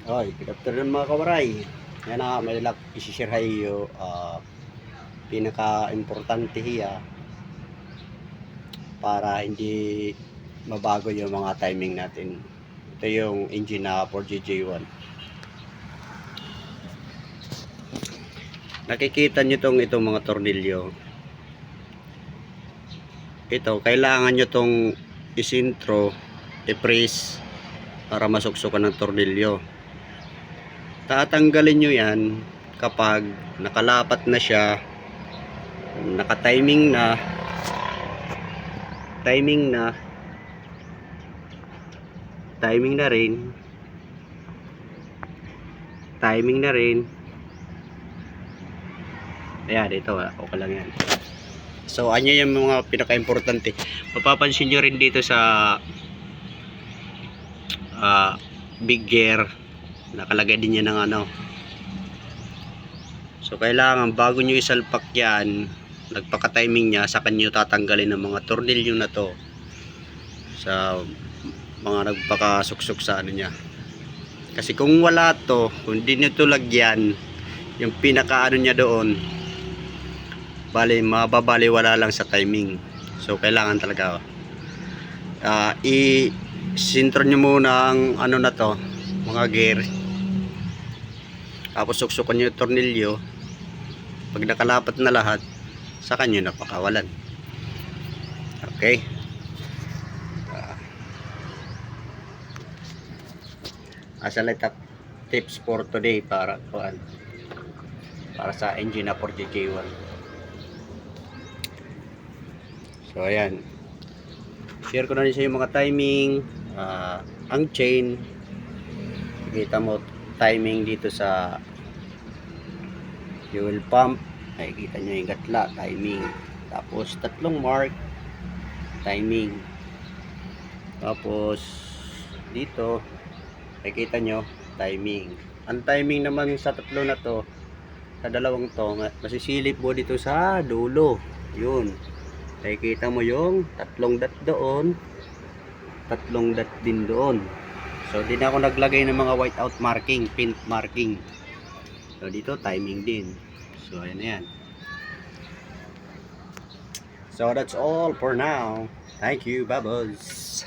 Hoy, good afternoon mga kawaray. Yan na, may lang isishare hayo pinaka-importante hiya para hindi mabago yung mga timing natin. Ito yung engine na 4GJ1. Nakikita nyo itong mga tornilyo. Ito, kailangan nyo itong isintro, i-press para masuksukan ng tornilyo. Tatanggalin nyo yan kapag nakalapat na siya, naka-timing na, timing na rin. Ayan, ito okay lang yan. So, ano yung mga pinaka-importante. Mapapansin nyo rin dito sa big gear, nakalagay din yan ng ano. So, kailangan bago nyo isalpak yan, nagpaka-timing nya, saka nyo tatanggalin ng mga tornilyo na to sa mga nagpakasuksok sa ano nya. Kasi kung wala to, kung di nyo to lagyan yung pinaka ano nya doon, mababali wala lang sa timing. So kailangan talaga i-sintro nyo muna ang ano na to, mga gear, tapos suksukan nyo yung tornilyo. Pag nakalapat na lahat, saka nyo napakawalan. Okay, asa light tips for today para sa engine na 4GJ1. So ayan, share ko na rin sa yung mga timing, ang chain. Kita mo timing dito sa fuel pump, nakikita nyo yung gatla, timing. Tapos tatlong mark, timing. Tapos dito nakikita nyo timing. Ang timing naman sa tatlo na to, sa dalawang to, masisilip mo dito sa dulo. Yun, nakikita mo yung tatlong dot doon, tatlong dot din doon. So din ako naglagay ng mga whiteout marking, pin marking. So dito timing din. So ayan na yan. So that's all for now. Thank you, babos.